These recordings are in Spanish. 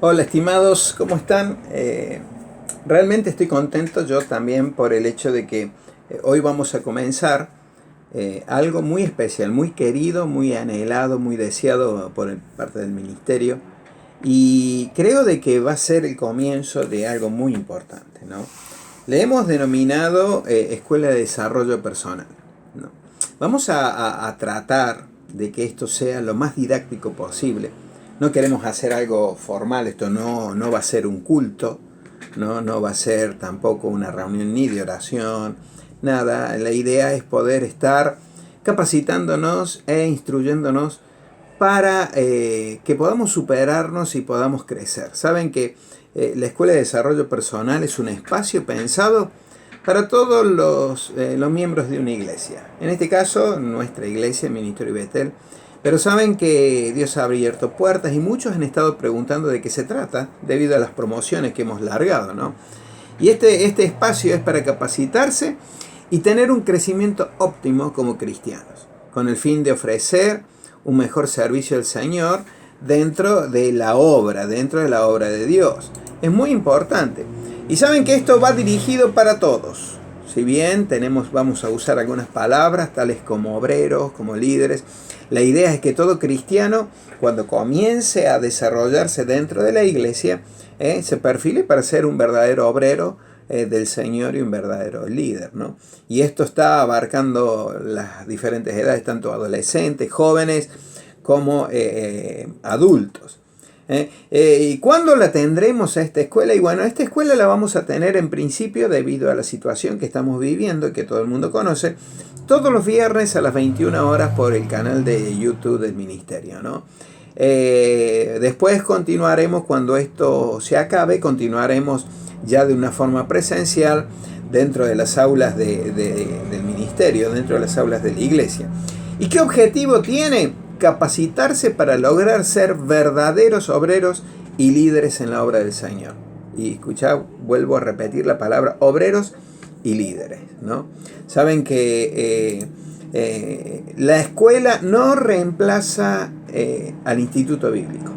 Hola estimados, ¿cómo están? Realmente estoy contento yo también por el hecho de que hoy vamos a comenzar algo muy especial, muy querido, muy anhelado, muy deseado por parte del ministerio, y creo de que va a ser el comienzo de algo muy importante, ¿no? Le hemos denominado Escuela de Desarrollo Personal, ¿no? Vamos a tratar de que esto sea lo más didáctico posible. No queremos hacer algo formal, esto no va a ser un culto, no va a ser tampoco una reunión ni de oración, nada. La idea es poder estar capacitándonos e instruyéndonos para que podamos superarnos y podamos crecer. Saben que la Escuela de Desarrollo Personal es un espacio pensado para todos los miembros de una iglesia. En este caso, nuestra iglesia, el Ministerio Betel. Pero saben que Dios ha abierto puertas y muchos han estado preguntando de qué se trata debido a las promociones que hemos largado, ¿no? Y este espacio es para capacitarse y tener un crecimiento óptimo como cristianos, con el fin de ofrecer un mejor servicio al Señor dentro de la obra de Dios. Es muy importante. Y saben que esto va dirigido para todos. Si bien vamos a usar algunas palabras tales como obreros, como líderes, la idea es que todo cristiano, cuando comience a desarrollarse dentro de la iglesia, se perfile para ser un verdadero obrero del Señor y un verdadero líder, ¿no? Y esto está abarcando las diferentes edades, tanto adolescentes, jóvenes, como adultos. ¿Y cuándo la tendremos a esta escuela? Y bueno, esta escuela la vamos a tener en principio, debido a la situación que estamos viviendo y que todo el mundo conoce, todos los viernes a las 21 horas por el canal de YouTube del ministerio, ¿no? Después continuaremos, cuando esto se acabe, continuaremos ya de una forma presencial dentro de las aulas del ministerio, dentro de las aulas de la iglesia. ¿Y qué objetivo tiene? Capacitarse para lograr ser verdaderos obreros y líderes en la obra del Señor. Y escuchá, vuelvo a repetir la palabra obreros y líderes, ¿no? Saben que la escuela no reemplaza al instituto bíblico.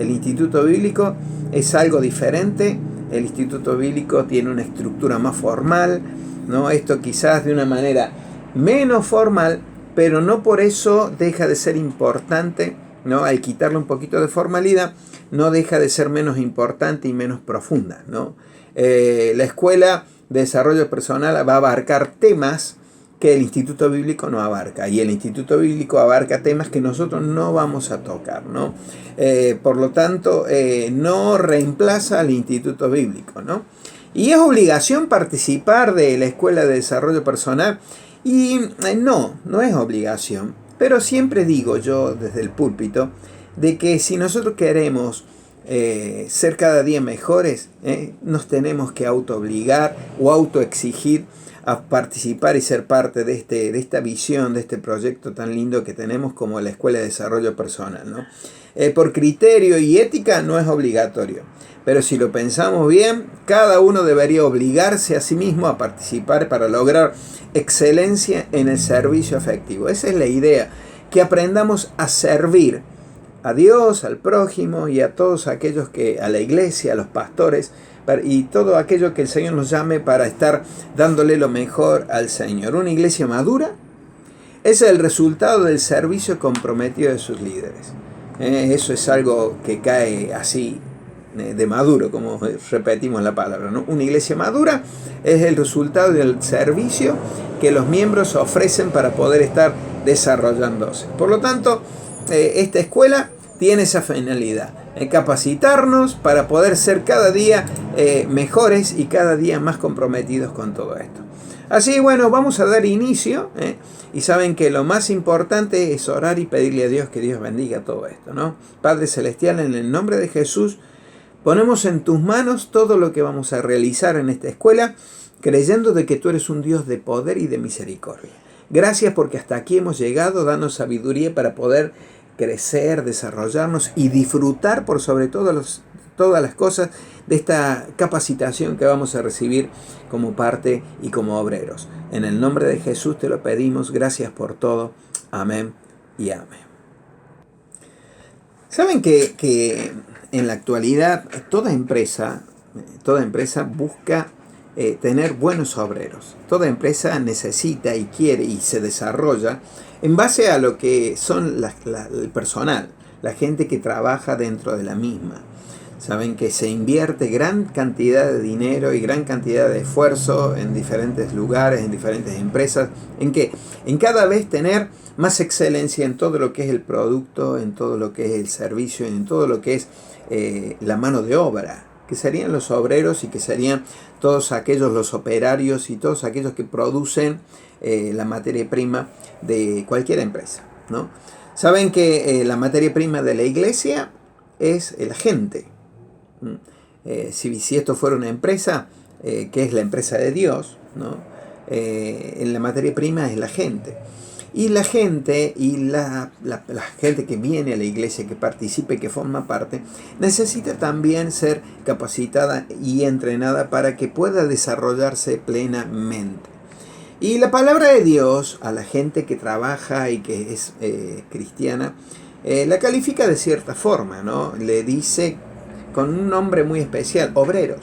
El instituto bíblico es algo diferente. El instituto bíblico tiene una estructura más formal, ¿no? Esto quizás de una manera menos formal, pero no por eso deja de ser importante, ¿no? Al quitarle un poquito de formalidad, no deja de ser menos importante y menos profunda, ¿no? La escuela de desarrollo personal va a abarcar temas que el instituto bíblico no abarca, y el instituto bíblico abarca temas que nosotros no vamos a tocar, ¿no? Por lo tanto, no reemplaza al instituto bíblico, ¿no? Y es obligación participar de la escuela de desarrollo personal. Y no es obligación, pero siempre digo yo desde el púlpito de que si nosotros queremos ser cada día mejores, nos tenemos que autoobligar o autoexigir a participar y ser parte de esta visión, de este proyecto tan lindo que tenemos como la Escuela de Desarrollo Personal, ¿no? Por criterio y ética no es obligatorio. Pero si lo pensamos bien, cada uno debería obligarse a sí mismo a participar para lograr excelencia en el servicio afectivo. Esa es la idea, que aprendamos a servir a Dios, al prójimo y a todos aquellos a la iglesia, a los pastores, y todo aquello que el Señor nos llame para estar dándole lo mejor al Señor. Una iglesia madura es el resultado del servicio comprometido de sus líderes. Eso es algo que cae así de maduro, como repetimos la palabra, ¿no? Una iglesia madura es el resultado del servicio que los miembros ofrecen para poder estar desarrollándose. Por lo tanto, esta escuela tiene esa finalidad, capacitarnos para poder ser cada día mejores y cada día más comprometidos con todo esto. Así, bueno, vamos a dar inicio, y saben que lo más importante es orar y pedirle a Dios que Dios bendiga todo esto, ¿no? Padre Celestial, en el nombre de Jesús, ponemos en tus manos todo lo que vamos a realizar en esta escuela, creyendo de que tú eres un Dios de poder y de misericordia. Gracias porque hasta aquí hemos llegado. Danos sabiduría para poder crecer, desarrollarnos y disfrutar por sobre todas las cosas de esta capacitación que vamos a recibir como parte y como obreros. En el nombre de Jesús te lo pedimos. Gracias por todo. Amén y amén. Saben que en la actualidad toda empresa busca tener buenos obreros. Toda empresa necesita y quiere y se desarrolla en base a lo que son el personal, la gente que trabaja dentro de la misma. Saben que se invierte gran cantidad de dinero y gran cantidad de esfuerzo en diferentes lugares, en diferentes empresas. ¿En qué? En cada vez tener más excelencia en todo lo que es el producto, en todo lo que es el servicio, en todo lo que es la mano de obra, que serían los obreros y que serían todos aquellos, los operarios y todos aquellos que producen la materia prima de cualquier empresa, ¿no? Saben que la materia prima de la iglesia es la gente. Si esto fuera una empresa, que es la empresa de Dios, ¿no? En la materia prima es la gente. Y la gente, la gente que viene a la iglesia, que participe, que forma parte, necesita también ser capacitada y entrenada para que pueda desarrollarse plenamente. Y la palabra de Dios a la gente que trabaja y que es cristiana, la califica de cierta forma, ¿no? Le dice con un nombre muy especial, obreros.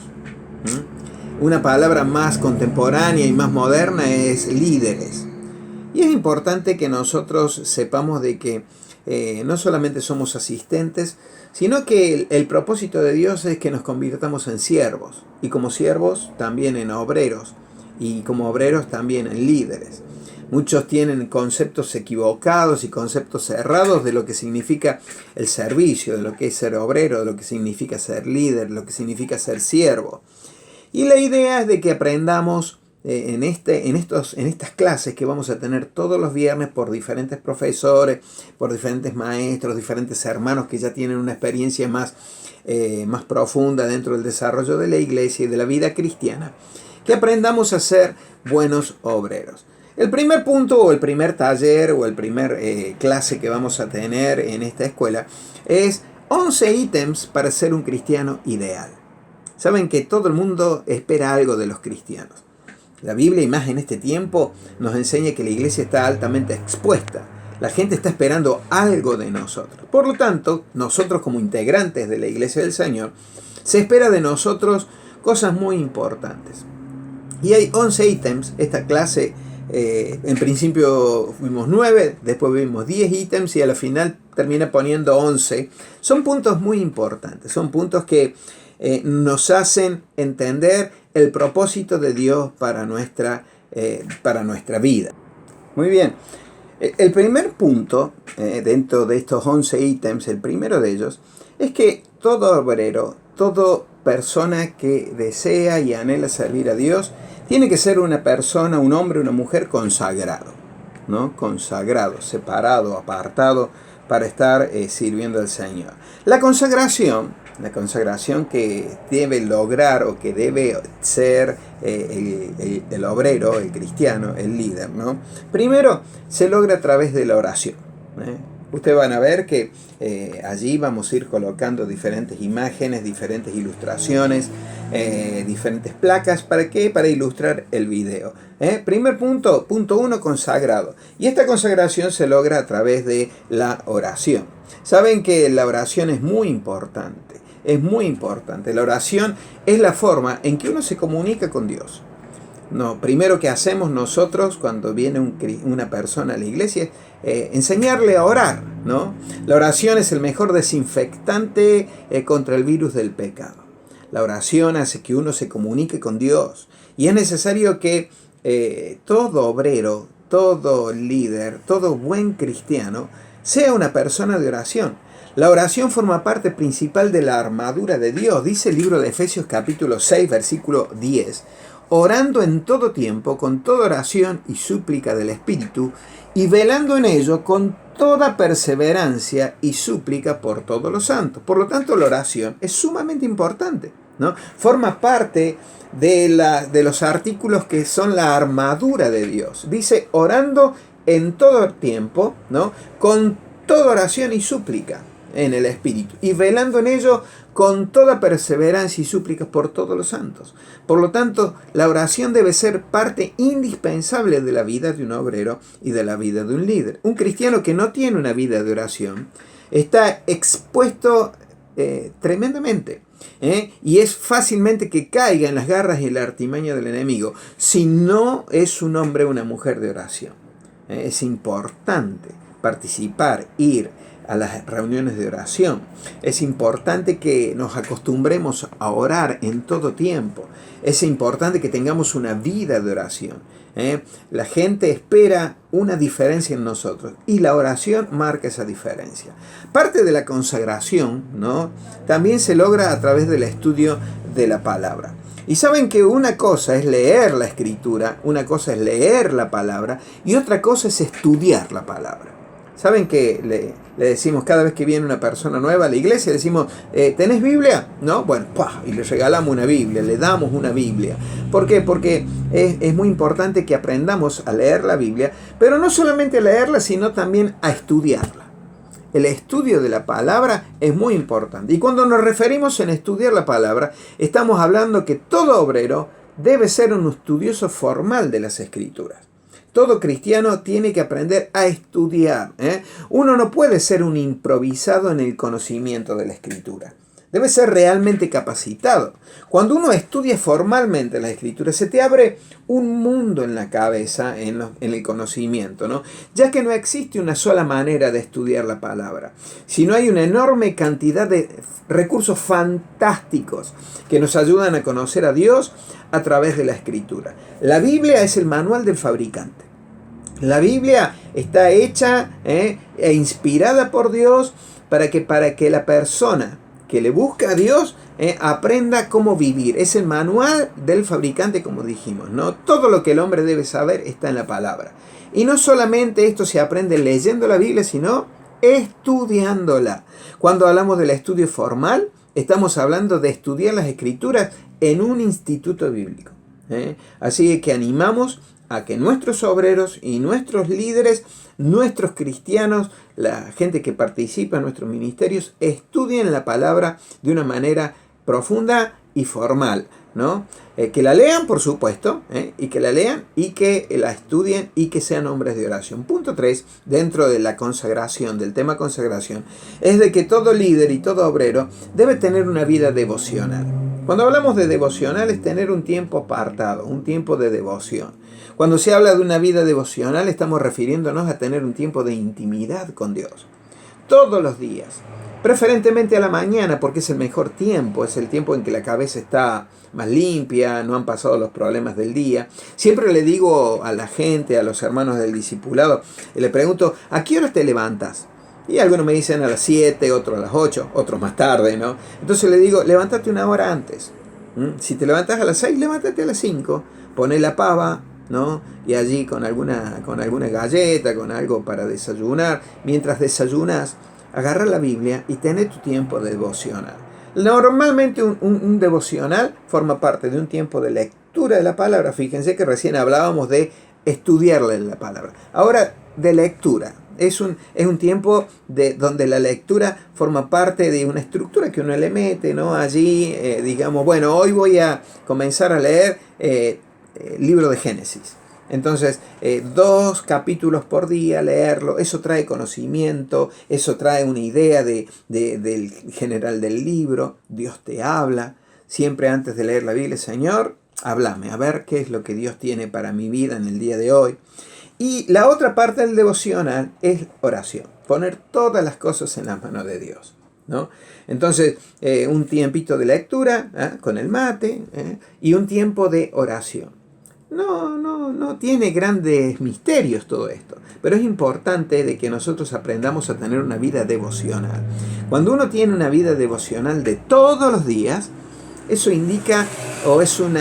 Una palabra más contemporánea y más moderna es líderes. Y es importante que nosotros sepamos de que no solamente somos asistentes, sino que el propósito de Dios es que nos convirtamos en siervos, y como siervos también en obreros, y como obreros también en líderes. Muchos tienen conceptos equivocados y conceptos errados de lo que significa el servicio, de lo que es ser obrero, de lo que significa ser líder, de lo que significa ser siervo. Y la idea es de que aprendamos en estas clases que vamos a tener todos los viernes por diferentes profesores, por diferentes maestros, diferentes hermanos que ya tienen una experiencia más profunda dentro del desarrollo de la iglesia y de la vida cristiana, que aprendamos a ser buenos obreros. El primer punto o el primer taller o el primer clase que vamos a tener en esta escuela es 11 ítems para ser un cristiano ideal. Saben que todo el mundo espera algo de los cristianos. La Biblia, y más en este tiempo, nos enseña que la iglesia está altamente expuesta. La gente está esperando algo de nosotros. Por lo tanto, nosotros como integrantes de la iglesia del Señor, se espera de nosotros cosas muy importantes. Y hay 11 ítems. Esta clase, en principio vimos 9, después vimos 10 ítems y a la final termina poniendo 11. Son puntos muy importantes, son puntos que nos hacen entender el propósito de Dios para nuestra vida. Muy bien, el primer punto dentro de estos 11 ítems, el primero de ellos, es que todo obrero, toda persona que desea y anhela servir a Dios, tiene que ser una persona, un hombre, una mujer consagrado, ¿no? Consagrado, separado, apartado para estar sirviendo al Señor. La consagración que debe lograr o que debe ser el obrero, el cristiano, el líder, ¿no? Primero se logra a través de la oración. Ustedes van a ver que allí vamos a ir colocando diferentes imágenes, diferentes ilustraciones, diferentes placas. ¿Para qué? Para ilustrar el video. Primer punto, punto 1, consagrado. Y esta consagración se logra a través de la oración. Saben que la oración es muy importante. Es muy importante. La oración es la forma en que uno se comunica con Dios. No, primero que hacemos nosotros cuando viene una persona a la iglesia es enseñarle a orar, ¿no? La oración es el mejor desinfectante contra el virus del pecado. La oración hace que uno se comunique con Dios. Y es necesario que todo obrero, todo líder, todo buen cristiano sea una persona de oración. La oración forma parte principal de la armadura de Dios. Dice el libro de Efesios capítulo 6, versículo 10. Orando en todo tiempo, con toda oración y súplica del Espíritu, y velando en ello con toda perseverancia y súplica por todos los santos. Por lo tanto, la oración es sumamente importante, ¿no? Forma parte de los artículos que son la armadura de Dios. Dice, orando en todo tiempo, ¿no? Con toda oración y súplica en el Espíritu, y velando en ello con toda perseverancia y súplicas por todos los santos. Por lo tanto, la oración debe ser parte indispensable de la vida de un obrero y de la vida de un líder. Un cristiano que no tiene una vida de oración está expuesto tremendamente. Y es fácilmente que caiga en las garras y la artimaña del enemigo si no es un hombre o una mujer de oración. Es importante participar, ir a las reuniones de oración. Es importante que nos acostumbremos a orar en todo tiempo. Es importante que tengamos una vida de oración. La gente espera una diferencia en nosotros y la oración marca esa diferencia. Parte de la consagración, ¿no?, también se logra a través del estudio de la palabra. Y saben que una cosa es leer la escritura, una cosa es leer la palabra y otra cosa es estudiar la palabra. ¿Saben que le decimos cada vez que viene una persona nueva a la iglesia, le decimos, ¿tenés Biblia? ¿No? Bueno, ¡pah!, y le regalamos una Biblia, le damos una Biblia. ¿Por qué? Porque es muy importante que aprendamos a leer la Biblia, pero no solamente a leerla, sino también a estudiarla. El estudio de la palabra es muy importante. Y cuando nos referimos en estudiar la palabra, estamos hablando que todo obrero debe ser un estudioso formal de las Escrituras. Todo cristiano tiene que aprender a estudiar. Uno no puede ser un improvisado en el conocimiento de la Escritura. Debe ser realmente capacitado. Cuando uno estudia formalmente la Escritura, se te abre un mundo en la cabeza, en el conocimiento, ¿no? Ya que no existe una sola manera de estudiar la palabra, sino hay una enorme cantidad de recursos fantásticos que nos ayudan a conocer a Dios a través de la Escritura. La Biblia es el manual del fabricante. La Biblia está hecha e inspirada por Dios para que la persona que le busca a Dios aprenda cómo vivir. Es el manual del fabricante, como dijimos, ¿no? Todo lo que el hombre debe saber está en la palabra. Y no solamente esto se aprende leyendo la Biblia, sino estudiándola. Cuando hablamos del estudio formal, estamos hablando de estudiar las Escrituras en un instituto bíblico. Así que animamos a que nuestros obreros y nuestros líderes, nuestros cristianos, la gente que participa en nuestros ministerios, estudien la palabra de una manera profunda y formal, ¿no? Que la lean, por supuesto, y que la lean y que la estudien y que sean hombres de oración. Punto 3, dentro de la consagración, del tema consagración, es de que todo líder y todo obrero debe tener una vida devocional. Cuando hablamos de devocional es tener un tiempo apartado, un tiempo de devoción. Cuando se habla de una vida devocional estamos refiriéndonos a tener un tiempo de intimidad con Dios. Todos los días. Preferentemente a la mañana porque es el mejor tiempo, es el tiempo en que la cabeza está más limpia, no han pasado los problemas del día. Siempre le digo a la gente, a los hermanos del discipulado, le pregunto, ¿a qué hora te levantas? Y algunos me dicen a las 7, otros a las 8, otros más tarde, ¿no? Entonces le digo, levántate una hora antes. Si te levantas a las 6, levántate a las 5, poné la pava, ¿no? Y allí con alguna galleta, con algo para desayunar. Mientras desayunas, agarra la Biblia y tené tu tiempo de devocional. Normalmente un devocional forma parte de un tiempo de lectura de la palabra. Fíjense que recién hablábamos de estudiarle la palabra. Ahora, de lectura. Es un tiempo donde la lectura forma parte de una estructura que uno le mete, ¿no? Allí, digamos, bueno, hoy voy a comenzar a leer libro de Génesis. Entonces, 2 capítulos por día, leerlo, eso trae conocimiento, eso trae una idea del general del libro. Dios te habla. Siempre antes de leer la Biblia, Señor, háblame, a ver qué es lo que Dios tiene para mi vida en el día de hoy. Y la otra parte del devocional es oración, poner todas las cosas en las manos de Dios, ¿no? Entonces, un tiempito de lectura con el mate y un tiempo de oración. No tiene grandes misterios todo esto, pero es importante de que nosotros aprendamos a tener una vida devocional. Cuando uno tiene una vida devocional de todos los días, eso indica o es un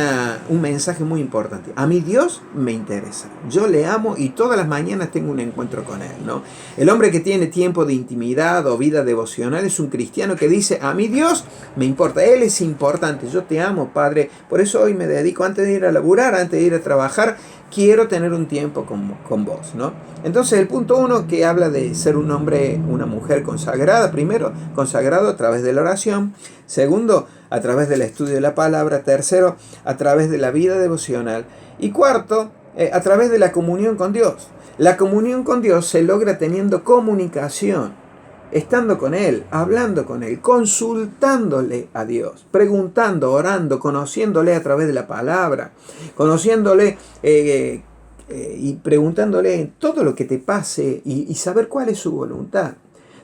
mensaje muy importante. A mí Dios me interesa. Yo le amo y todas las mañanas tengo un encuentro con Él, ¿no? El hombre que tiene tiempo de intimidad o vida devocional es un cristiano que dice, a mí Dios me importa. Él es importante. Yo te amo, Padre. Por eso hoy me dedico, antes de ir a laburar, antes de ir a trabajar, quiero tener un tiempo con vos, ¿no? Entonces el punto 1 que habla de ser un hombre, una mujer consagrada. Primero, consagrado a través de la oración. Segundo, a través del estudio de la palabra. Tercero, a través de la vida devocional. Y cuarto, a través de la comunión con Dios. La comunión con Dios se logra teniendo comunicación. estando con Él, hablando con Él, consultándole a Dios, preguntando, orando, conociéndole a través de la palabra, conociéndole y preguntándole todo lo que te pase y saber cuál es su voluntad.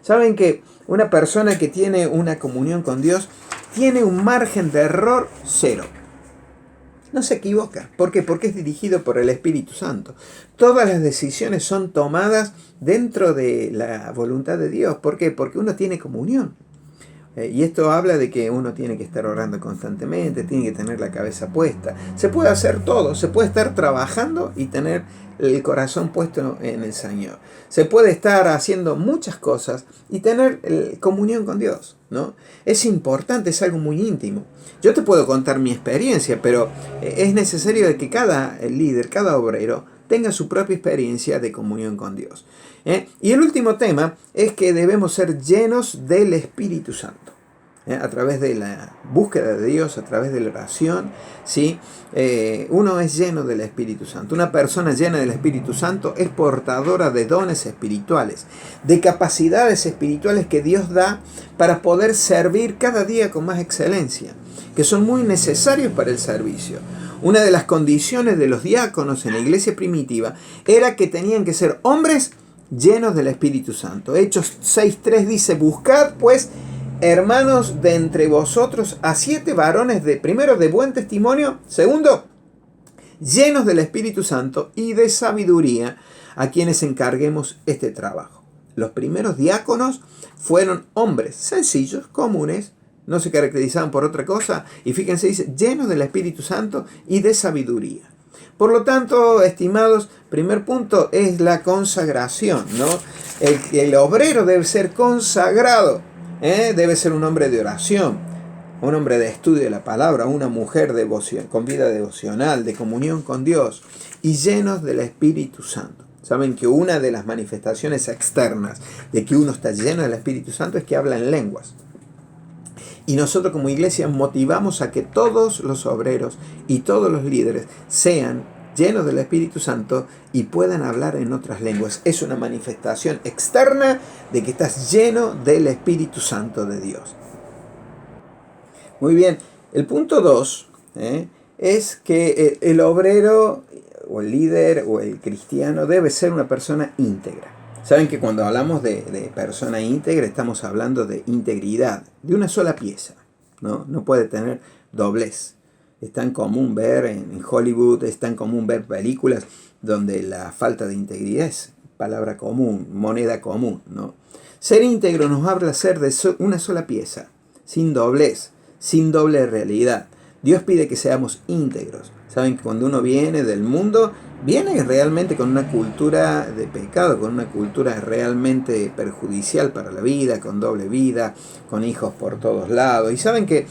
Saben que una persona que tiene una comunión con Dios tiene un margen de error cero. No se equivoca. ¿Por qué? Porque es dirigido por el Espíritu Santo. Todas las decisiones son tomadas dentro de la voluntad de Dios. ¿Por qué? Porque uno tiene comunión. Y esto habla de que uno tiene que estar orando constantemente, tiene que tener la cabeza puesta. Se puede hacer todo, se puede estar trabajando y tener el corazón puesto en el Señor. Se puede estar haciendo muchas cosas y tener comunión con Dios, ¿no? Es importante, es algo muy íntimo. Yo te puedo contar mi experiencia, pero es necesario de que cada líder, cada obrero, tenga su propia experiencia de comunión con Dios. Y el último tema es que debemos ser llenos del Espíritu Santo. A través de la búsqueda de Dios, a través de la oración, ¿sí? Uno es lleno del Espíritu Santo. Una persona llena del Espíritu Santo es portadora de dones espirituales, de capacidades espirituales que Dios da para poder servir cada día con más excelencia, que son muy necesarios para el servicio. Una de las condiciones de los diáconos en la iglesia primitiva era que tenían que ser hombres llenos del Espíritu Santo. Hechos 6:3 dice: buscad pues, hermanos, de entre vosotros a 7 varones primero de buen testimonio, segundo, llenos del Espíritu Santo y de sabiduría, a quienes encarguemos este trabajo. Los primeros diáconos fueron hombres sencillos, comunes, no se caracterizaban por otra cosa, y fíjense, dice, llenos del Espíritu Santo y de sabiduría. Por lo tanto, estimados, primer punto es la consagración, ¿no? El obrero debe ser consagrado, debe ser un hombre de oración, un hombre de estudio de la palabra, una mujer con vida devocional, de comunión con Dios y llenos del Espíritu Santo. Saben que una de las manifestaciones externas de que uno está lleno del Espíritu Santo es que habla en lenguas. Y nosotros como iglesia motivamos a que todos los obreros y todos los líderes sean llenos del Espíritu Santo y puedan hablar en otras lenguas. Es una manifestación externa de que estás lleno del Espíritu Santo de Dios. Muy bien, el punto 2 es que el obrero o el líder o el cristiano debe ser una persona íntegra. Saben que cuando hablamos de persona íntegra estamos hablando de integridad, de una sola pieza, ¿no? No puede tener doblez. Es tan común ver en Hollywood, es tan común ver películas donde la falta de integridad es palabra común, moneda común, ¿no? Ser íntegro nos habla de ser de una sola pieza, sin doblez, sin doble realidad. Dios pide que seamos íntegros. Saben que cuando uno viene del mundo, viene realmente con una cultura de pecado, con una cultura realmente perjudicial para la vida, con doble vida, con hijos por todos lados. Y saben que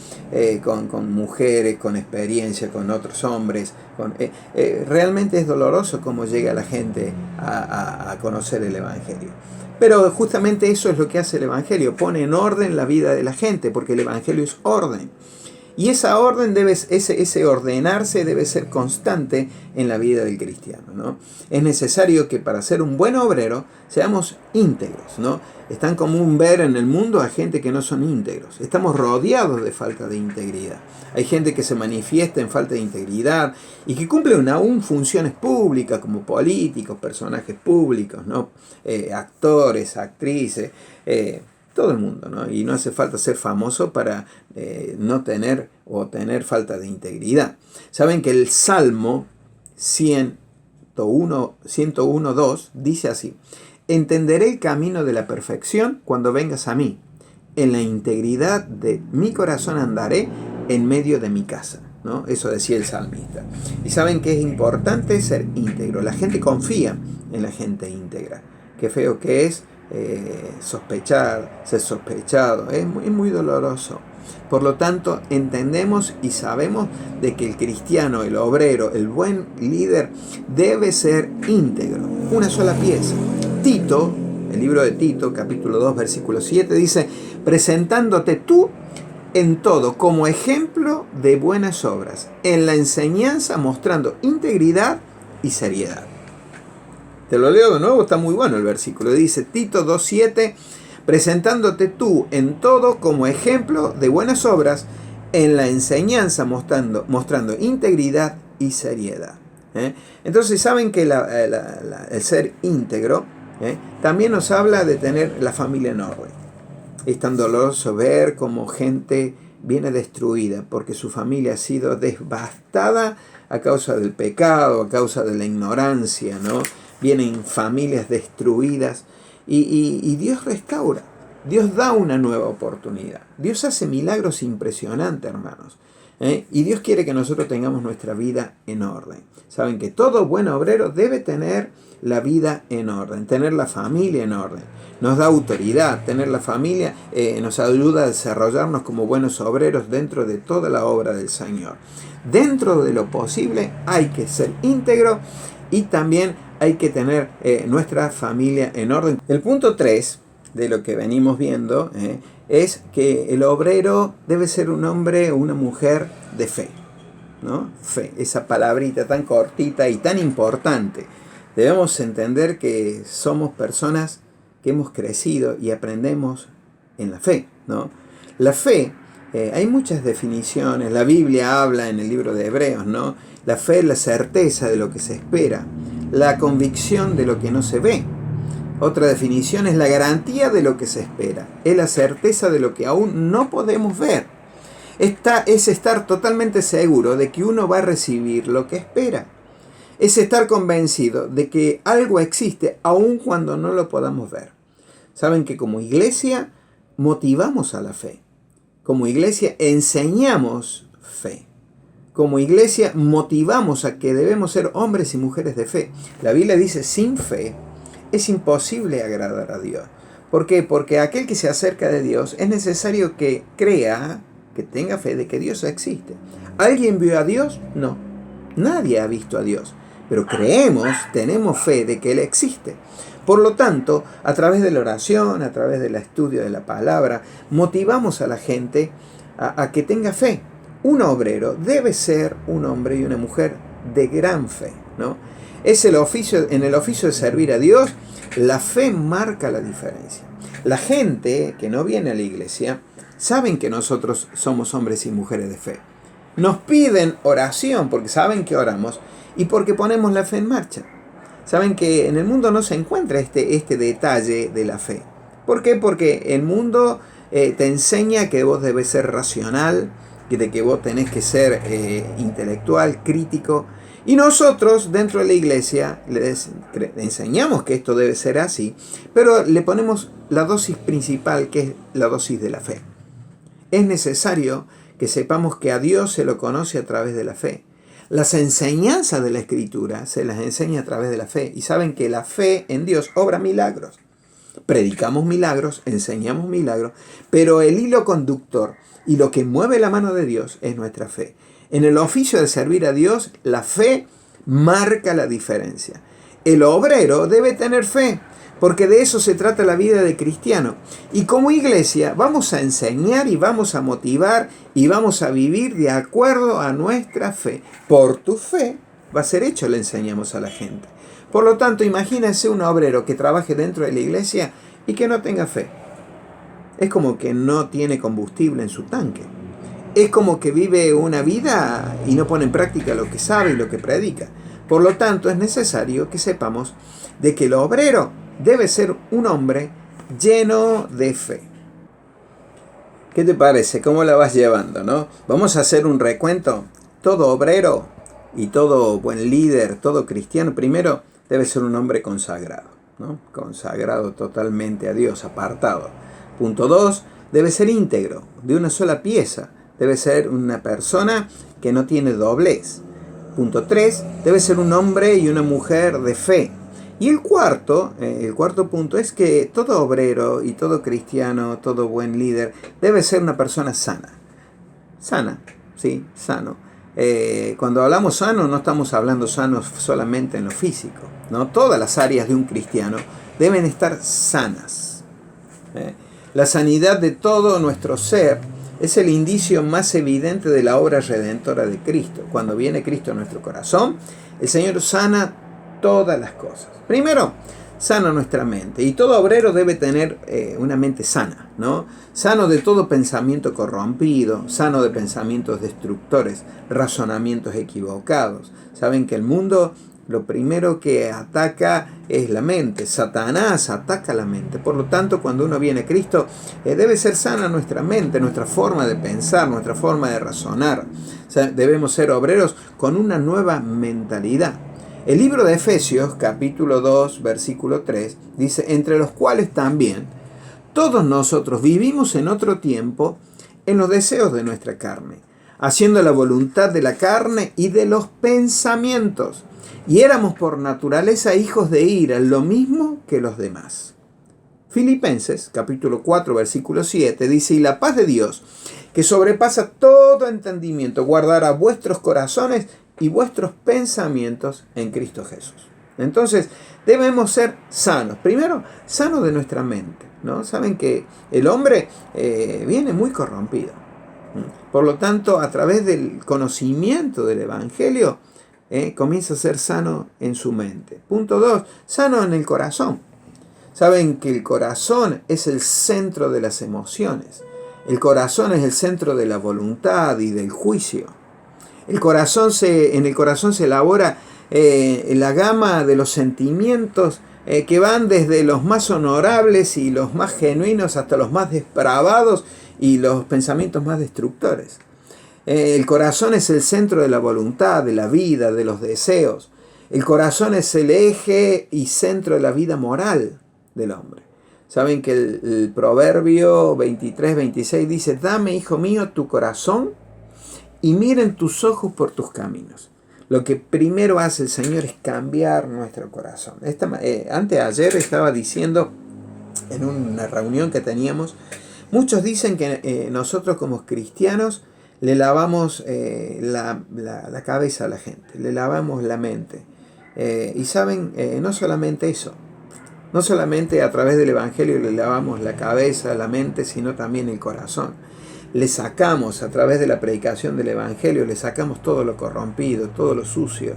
con mujeres, con experiencia, con otros hombres, realmente es doloroso cómo llega la gente a conocer el Evangelio. Pero justamente eso es lo que hace el Evangelio, pone en orden la vida de la gente, porque el Evangelio es orden. Y esa orden ese ordenarse debe ser constante en la vida del cristiano, ¿no? Es necesario que para ser un buen obrero seamos íntegros, ¿no? Es tan común ver en el mundo a gente que no son íntegros. Estamos rodeados de falta de integridad. Hay gente que se manifiesta en falta de integridad y que cumple aún funciones públicas como políticos, personajes públicos, ¿no? Actores, actrices, todo el mundo, ¿no? Y no hace falta ser famoso para no tener o tener falta de integridad. Saben que el Salmo 101.2 dice así: entenderé el camino de la perfección cuando vengas a mí. En la integridad de mi corazón andaré en medio de mi casa, ¿no? Eso decía el salmista. Y saben que es importante ser íntegro. La gente confía en la gente íntegra. Qué feo que es ser sospechado, es muy doloroso. Por lo tanto, entendemos y sabemos de que el cristiano, el obrero, el buen líder debe ser íntegro, una sola pieza. Tito, el libro de Tito, capítulo 2, versículo 7, dice: presentándote tú en todo como ejemplo de buenas obras, en la enseñanza mostrando integridad y seriedad. Te lo leo de nuevo, está muy bueno el versículo. Dice Tito 2.7: presentándote tú en todo como ejemplo de buenas obras, en la enseñanza mostrando integridad y seriedad. Entonces saben que el ser íntegro también nos habla de tener la familia en orden. Es tan doloroso ver cómo gente viene destruida porque su familia ha sido devastada a causa del pecado, a causa de la ignorancia, ¿no? Vienen familias destruidas y Dios restaura. Dios da una nueva oportunidad. Dios hace milagros impresionantes, hermanos. Y Dios quiere que nosotros tengamos nuestra vida en orden. Saben que todo buen obrero debe tener la vida en orden, tener la familia en orden. Nos da autoridad, tener la familia nos ayuda a desarrollarnos como buenos obreros dentro de toda la obra del Señor. Dentro de lo posible hay que ser íntegro y también hay que tener nuestra familia en orden. El punto 3 de lo que venimos viendo es que el obrero debe ser un hombre o una mujer de fe, ¿no? Fe, esa palabrita tan cortita y tan importante. Debemos entender que somos personas que hemos crecido y aprendemos en la fe, ¿no? La fe, hay muchas definiciones. La Biblia habla en el libro de Hebreos, ¿no? La fe es la certeza de lo que se espera, la convicción de lo que no se ve. Otra definición es la garantía de lo que se espera, es la certeza de lo que aún no podemos ver. Es estar totalmente seguro de que uno va a recibir lo que espera. Es estar convencido de que algo existe aun cuando no lo podamos ver. Saben que como iglesia motivamos a la fe. Como iglesia enseñamos fe. Como iglesia motivamos a que debemos ser hombres y mujeres de fe. La Biblia dice, sin fe es imposible agradar a Dios. ¿Por qué? Porque aquel que se acerca de Dios es necesario que crea, que tenga fe de que Dios existe. ¿Alguien vio a Dios? No. Nadie ha visto a Dios. Pero creemos, tenemos fe de que Él existe. Por lo tanto, a través de la oración, a través del estudio de la palabra, motivamos a la gente a que tenga fe. Un obrero debe ser un hombre y una mujer de gran fe, ¿no? Es en el oficio de servir a Dios, la fe marca la diferencia. La gente que no viene a la iglesia saben que nosotros somos hombres y mujeres de fe. Nos piden oración porque saben que oramos y porque ponemos la fe en marcha. Saben que en el mundo no se encuentra este detalle de la fe. ¿Por qué? Porque el mundo te enseña que vos debes ser racional, de que vos tenés que ser intelectual, crítico. Y nosotros dentro de la iglesia les enseñamos que esto debe ser así, pero le ponemos la dosis principal, que es la dosis de la fe. Es necesario que sepamos que a Dios se lo conoce a través de la fe. Las enseñanzas de la Escritura se las enseña a través de la fe. Y saben que la fe en Dios obra milagros. Predicamos milagros, enseñamos milagros, pero el hilo conductor y lo que mueve la mano de Dios es nuestra fe. En el oficio de servir a Dios, la fe marca la diferencia. El obrero debe tener fe, porque de eso se trata la vida de cristiano. Y como iglesia vamos a enseñar y vamos a motivar y vamos a vivir de acuerdo a nuestra fe. Por tu fe va a ser hecho, le enseñamos a la gente. Por lo tanto, imagínense un obrero que trabaje dentro de la iglesia y que no tenga fe. Es como que no tiene combustible en su tanque. Es como que vive una vida y no pone en práctica lo que sabe y lo que predica. Por lo tanto, es necesario que sepamos de que el obrero debe ser un hombre lleno de fe. ¿Qué te parece? ¿Cómo la vas llevando, no? Vamos a hacer un recuento. Todo obrero y todo buen líder, todo cristiano, primero debe ser un hombre consagrado, ¿no? Consagrado totalmente a Dios, apartado. Punto 2, debe ser íntegro, de una sola pieza. Debe ser una persona que no tiene doblez. Punto 3, debe ser un hombre y una mujer de fe. Y el cuarto punto es que todo obrero y todo cristiano, todo buen líder, debe ser una persona sana. Sana, sí, sano. Cuando hablamos sano, no estamos hablando sanos solamente en lo físico, ¿no? Todas las áreas de un cristiano deben estar sanas. La sanidad de todo nuestro ser es el indicio más evidente de la obra redentora de Cristo. Cuando viene Cristo a nuestro corazón, el Señor sana todas las cosas. Primero, sana nuestra mente. Y todo obrero debe tener una mente sana, ¿no? Sano de todo pensamiento corrompido, sano de pensamientos destructores, razonamientos equivocados. Saben que el mundo lo primero que ataca es la mente. Satanás ataca la mente. Por lo tanto, cuando uno viene a Cristo, debe ser sana nuestra mente, nuestra forma de pensar, nuestra forma de razonar. O sea, debemos ser obreros con una nueva mentalidad. El libro de Efesios, capítulo 2, versículo 3, dice, entre los cuales también todos nosotros vivimos en otro tiempo en los deseos de nuestra carne, haciendo la voluntad de la carne y de los pensamientos. Y éramos por naturaleza hijos de ira, lo mismo que los demás. Filipenses, capítulo 4, versículo 7, dice, y la paz de Dios, que sobrepasa todo entendimiento, guardará vuestros corazones y vuestros pensamientos en Cristo Jesús. Entonces, debemos ser sanos. Primero, sanos de nuestra mente, ¿no? Saben que el hombre viene muy corrompido. Por lo tanto, a través del conocimiento del Evangelio, comienza a ser sano en su mente. Punto 2, sano en el corazón. Saben que el corazón es el centro de las emociones. El corazón es el centro de la voluntad y del juicio. En el corazón se elabora la gama de los sentimientos que van desde los más honorables y los más genuinos hasta los más depravados y los pensamientos más destructores. El corazón es el centro de la voluntad, de la vida, de los deseos. El corazón es el eje y centro de la vida moral del hombre. Saben que el Proverbio 23-26 dice, dame, hijo mío, tu corazón y miren tus ojos por tus caminos. Lo que primero hace el Señor es cambiar nuestro corazón. Anteayer estaba diciendo en una reunión que teníamos, muchos dicen que nosotros como cristianos le lavamos la cabeza a la gente, le lavamos la mente. Y saben, no solamente eso, no solamente a través del Evangelio le lavamos la cabeza, la mente, sino también el corazón. Le sacamos, a través de la predicación del Evangelio, le sacamos todo lo corrompido, todo lo sucio,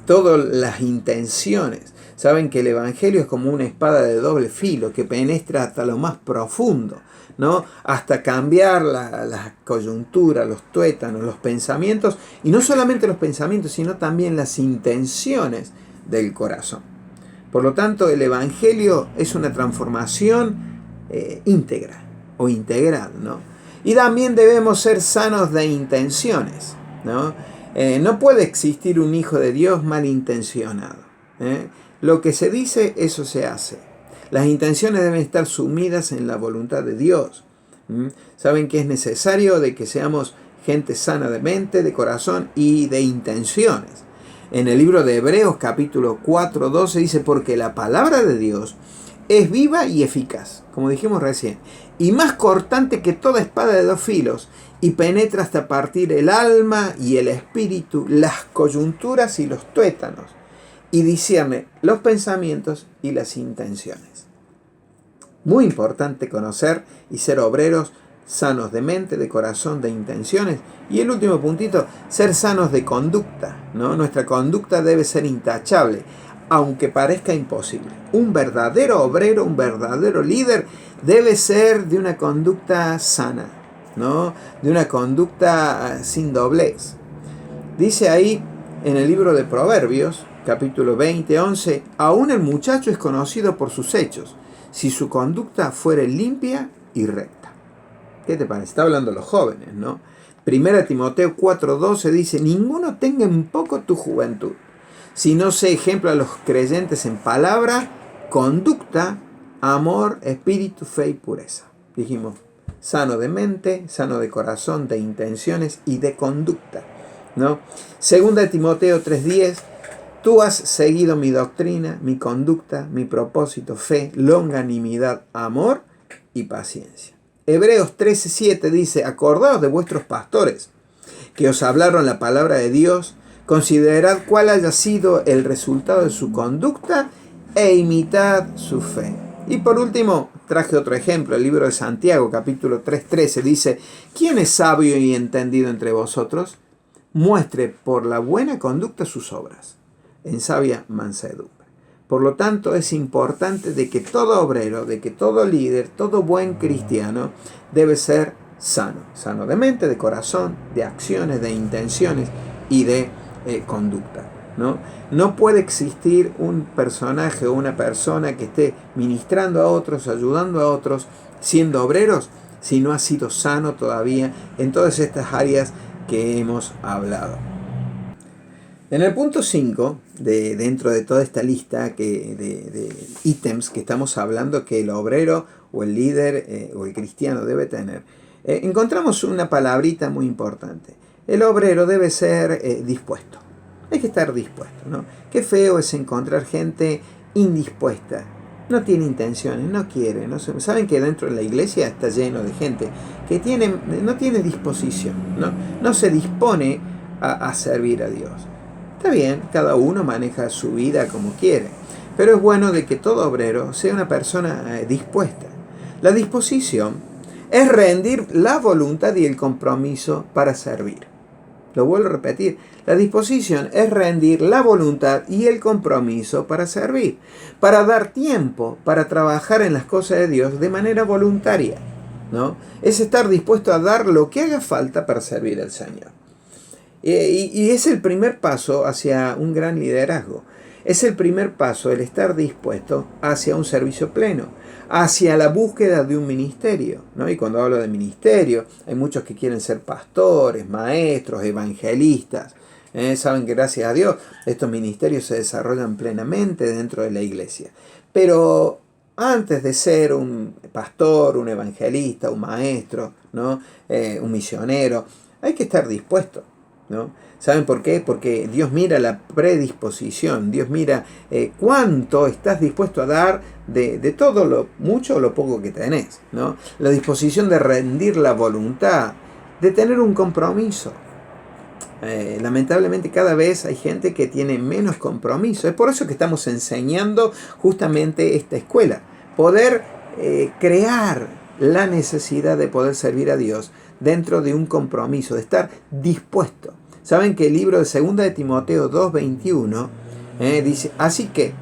todas las intenciones. Saben que el Evangelio es como una espada de doble filo que penetra hasta lo más profundo, ¿no? Hasta cambiar la coyuntura, los tuétanos, los pensamientos, y no solamente los pensamientos, sino también las intenciones del corazón. Por lo tanto, el Evangelio es una transformación íntegra o integral, ¿no? Y también debemos ser sanos de intenciones, ¿no? No puede existir un hijo de Dios malintencionado. Lo que se dice, eso se hace. Las intenciones deben estar sumidas en la voluntad de Dios. Saben que es necesario de que seamos gente sana de mente, de corazón y de intenciones. En el libro de Hebreos capítulo 4:12 dice, porque la palabra de Dios es viva y eficaz, como dijimos recién, y más cortante que toda espada de dos filos, y penetra hasta partir el alma y el espíritu, las coyunturas y los tuétanos, y discierne los pensamientos y las intenciones. Muy importante conocer y ser obreros sanos de mente, de corazón, de intenciones. Y el último puntito, ser sanos de conducta, ¿no? Nuestra conducta debe ser intachable, aunque parezca imposible. Un verdadero obrero, un verdadero líder debe ser de una conducta sana, ¿no? De una conducta sin doblez. Dice ahí en el libro de Proverbios, capítulo 20:11, aún el muchacho es conocido por sus hechos, si su conducta fuere limpia y recta. ¿Qué te parece? Está hablando los jóvenes, ¿no? 1 Timoteo 4:12 dice, ninguno tenga en poco tu juventud, sino sé ejemplo a los creyentes en palabra, conducta, amor, espíritu, fe y pureza. Dijimos, sano de mente, sano de corazón, de intenciones y de conducta, ¿no? 2 Timoteo 3:10, tú has seguido mi doctrina, mi conducta, mi propósito, fe, longanimidad, amor y paciencia. Hebreos 13:7 dice, acordaos de vuestros pastores, que os hablaron la palabra de Dios, considerad cuál haya sido el resultado de su conducta e imitad su fe. Y por último, traje otro ejemplo, el libro de Santiago, capítulo 3:13, dice, ¿quién es sabio y entendido entre vosotros? Muestre por la buena conducta sus obras, en sabia mansedumbre. Por lo tanto, es importante de que todo obrero, de que todo líder, todo buen cristiano debe ser sano. Sano de mente, de corazón, de acciones, de intenciones y de conducta, ¿no? No puede existir un personaje o una persona que esté ministrando a otros, ayudando a otros, siendo obreros, si no ha sido sano todavía en todas estas áreas que hemos hablado. En el punto 5, dentro de toda esta lista de ítems que estamos hablando que el obrero o el líder o el cristiano debe tener, encontramos una palabrita muy importante. El obrero debe ser dispuesto. Hay que estar dispuesto, ¿no? Qué feo es encontrar gente indispuesta. No tiene intenciones, no quiere. Saben que dentro de la iglesia está lleno de gente que no tiene disposición, no se dispone a servir a Dios. Está bien, cada uno maneja su vida como quiere, pero es bueno de que todo obrero sea una persona dispuesta. La disposición es rendir la voluntad y el compromiso para servir. Lo vuelvo a repetir, la disposición es rendir la voluntad y el compromiso para servir, para dar tiempo, para trabajar en las cosas de Dios de manera voluntaria, ¿no? Es estar dispuesto a dar lo que haga falta para servir al Señor. Y es el primer paso hacia un gran liderazgo. Es el primer paso el estar dispuesto hacia un servicio pleno, hacia la búsqueda de un ministerio, ¿no? Y cuando hablo de ministerio, hay muchos que quieren ser pastores, maestros, evangelistas. Saben que gracias a Dios estos ministerios se desarrollan plenamente dentro de la iglesia. Pero antes de ser un pastor, un evangelista, un maestro, ¿no? Un misionero, hay que estar dispuesto, ¿no? ¿Saben por qué? Porque Dios mira la predisposición, Dios mira cuánto estás dispuesto a dar de todo lo mucho o lo poco que tenés, ¿no? La disposición de rendir la voluntad, de tener un compromiso. Lamentablemente cada vez hay gente que tiene menos compromiso. Es por eso que estamos enseñando justamente esta escuela. Poder crear la necesidad de poder servir a Dios dentro de un compromiso, de estar dispuesto. Saben que el libro de 2 de Timoteo 2:21 dice, así que,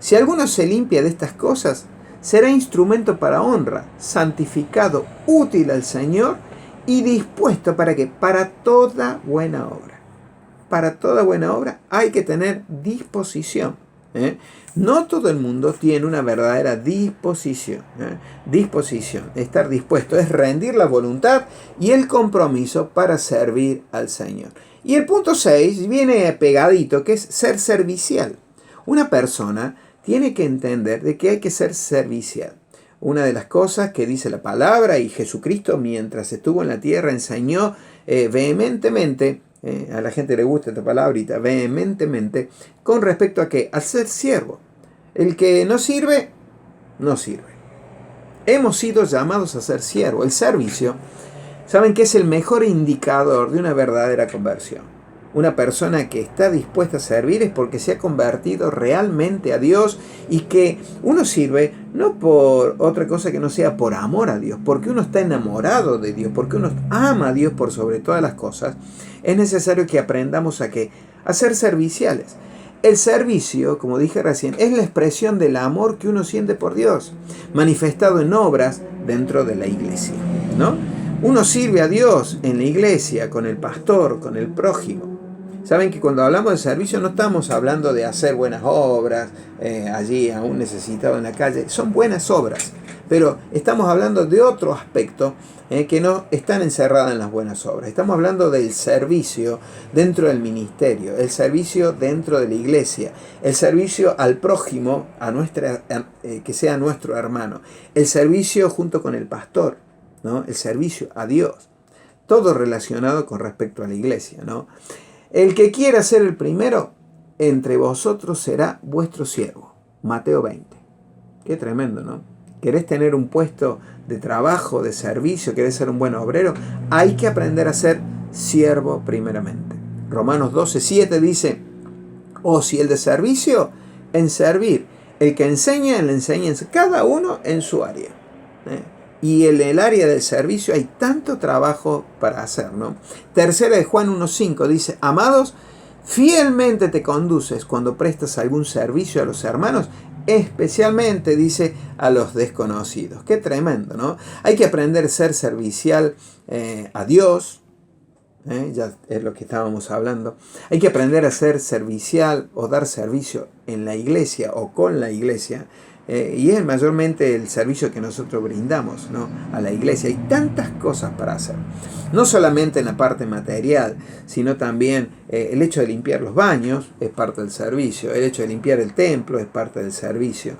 si alguno se limpia de estas cosas, será instrumento para honra, santificado, útil al Señor y dispuesto para ¿qué? Para toda buena obra. Para toda buena obra hay que tener disposición. No todo el mundo tiene una verdadera disposición. Disposición, estar dispuesto, es rendir la voluntad y el compromiso para servir al Señor. Y el punto 6 viene pegadito, que es ser servicial. Una persona tiene que entender de que hay que ser servicial. Una de las cosas que dice la palabra, y Jesucristo mientras estuvo en la tierra enseñó vehementemente, a la gente le gusta esta palabrita, vehementemente, con respecto a qué, a ser siervo. El que no sirve, no sirve. Hemos sido llamados a ser siervo. El servicio, ¿saben que es el mejor indicador de una verdadera conversión? Una persona que está dispuesta a servir es porque se ha convertido realmente a Dios y que uno sirve no por otra cosa que no sea por amor a Dios, porque uno está enamorado de Dios, porque uno ama a Dios por sobre todas las cosas. Es necesario que aprendamos a ser serviciales. El servicio, como dije recién, es la expresión del amor que uno siente por Dios, manifestado en obras dentro de la iglesia, ¿no? Uno sirve a Dios en la iglesia, con el pastor, con el prójimo. Saben que cuando hablamos de servicio no estamos hablando de hacer buenas obras, allí a un necesitado en la calle. Son buenas obras, pero estamos hablando de otro aspecto que no están encerradas en las buenas obras. Estamos hablando del servicio dentro del ministerio, el servicio dentro de la iglesia, el servicio al prójimo, que sea nuestro hermano, el servicio junto con el pastor, ¿no? El servicio a Dios, todo relacionado con respecto a la iglesia, ¿no? El que quiera ser el primero entre vosotros será vuestro siervo. Mateo 20. Qué tremendo, ¿no? ¿Querés tener un puesto de trabajo, de servicio? ¿Querés ser un buen obrero? Hay que aprender a ser siervo primeramente. Romanos 12:7 dice, o si el de servicio, en servir. El que enseña, en la enseñanza. Cada uno en su área. Y en el área del servicio hay tanto trabajo para hacer, ¿no? Tercera de Juan 1:5 dice, amados, Fielmente te conduces cuando prestas algún servicio a los hermanos, especialmente, dice, a los desconocidos. Qué tremendo, ¿no? Hay que aprender a ser servicial a Dios. Ya es lo que estábamos hablando. Hay que aprender a ser servicial o dar servicio en la iglesia o con la iglesia. Y es mayormente el servicio que nosotros brindamos, ¿no?, a la iglesia. Hay tantas cosas para hacer. No solamente en la parte material, sino también el hecho de limpiar los baños es parte del servicio. El hecho de limpiar el templo es parte del servicio.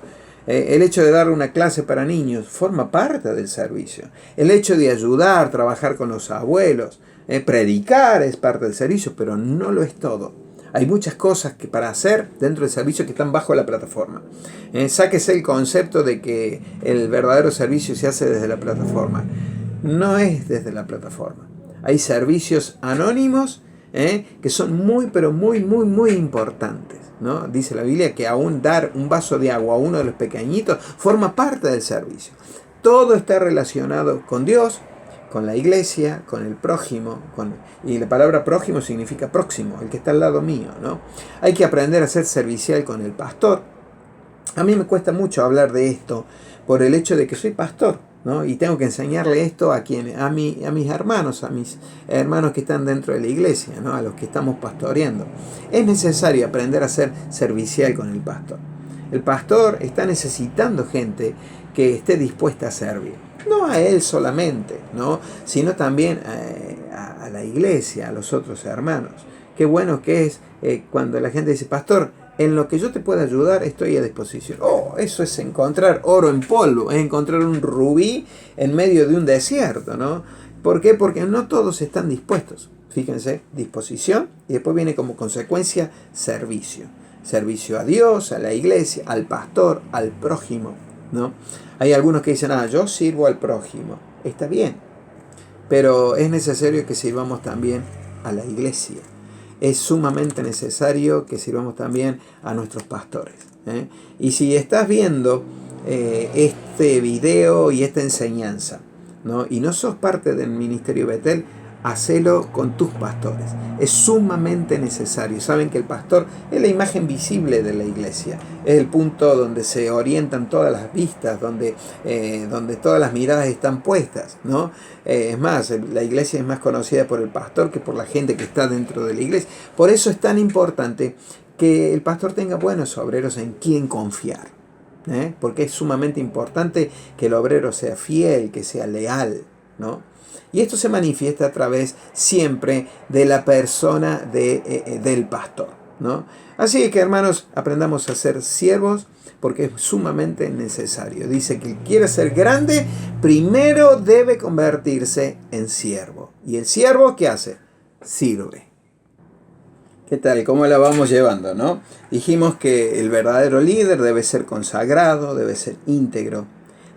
El hecho de dar una clase para niños forma parte del servicio. El hecho de ayudar, trabajar con los abuelos, predicar es parte del servicio, pero no lo es todo. Hay muchas cosas que para hacer dentro del servicio que están bajo la plataforma. Sáquese el concepto de que el verdadero servicio se hace desde la plataforma. No es desde la plataforma. Hay servicios anónimos que son muy, pero muy, muy, muy importantes, ¿no? Dice la Biblia que aún dar un vaso de agua a uno de los pequeñitos forma parte del servicio. Todo está relacionado con Dios, con la iglesia, con el prójimo, y la palabra prójimo significa próximo, el que está al lado mío, ¿no? Hay que aprender a ser servicial con el pastor. A mí me cuesta mucho hablar de esto por el hecho de que soy pastor, ¿no? Y tengo que enseñarle esto a mis hermanos, que están dentro de la iglesia, ¿no?, a los que estamos pastoreando. Es necesario aprender a ser servicial con el pastor. El pastor está necesitando gente que esté dispuesta a servir. No a él solamente, ¿no?, sino también a la iglesia, a los otros hermanos. Qué bueno que es cuando la gente dice: pastor, en lo que yo te pueda ayudar estoy a disposición. Oh, eso es encontrar oro en polvo, es encontrar un rubí en medio de un desierto, ¿no? ¿Por qué? Porque no todos están dispuestos. Fíjense, disposición, y después viene como consecuencia servicio. Servicio a Dios, a la iglesia, al pastor, al prójimo, ¿no? Hay algunos que dicen: yo sirvo al prójimo. Está bien, pero es necesario que sirvamos también a la iglesia. Es sumamente necesario que sirvamos también a nuestros pastores. Y si estás viendo este video y esta enseñanza, ¿no?, y no sos parte del Ministerio Betel, hacelo con tus pastores. Es sumamente necesario. Saben que el pastor es la imagen visible de la iglesia. Es el punto donde se orientan todas las vistas, donde todas las miradas están puestas, ¿no? Es más, la iglesia es más conocida por el pastor que por la gente que está dentro de la iglesia. Por eso es tan importante que el pastor tenga buenos obreros en quien confiar. Porque es sumamente importante que el obrero sea fiel, que sea leal, ¿no? Y esto se manifiesta a través siempre de la persona del pastor, ¿no? Así que, hermanos, aprendamos a ser siervos porque es sumamente necesario. Dice que el que quiere ser grande, primero debe convertirse en siervo. ¿Y el siervo qué hace? Sirve. ¿Qué tal? ¿Cómo la vamos llevando, no? Dijimos que el verdadero líder debe ser consagrado, debe ser íntegro,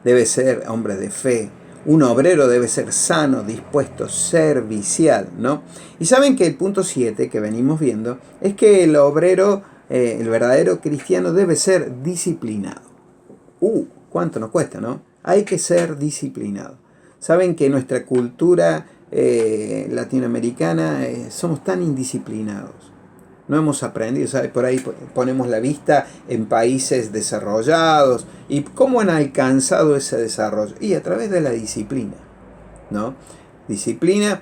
debe ser hombre de fe. Un obrero debe ser sano, dispuesto, servicial, ¿no? Y saben que el punto 7 que venimos viendo es que el obrero, el verdadero cristiano, debe ser disciplinado. ¿Cuánto nos cuesta, no? Hay que ser disciplinado. Saben que nuestra cultura latinoamericana somos tan indisciplinados. No hemos aprendido, ¿sabes? Por ahí ponemos la vista en países desarrollados. ¿Y cómo han alcanzado ese desarrollo? Y a través de la disciplina, ¿no? Disciplina,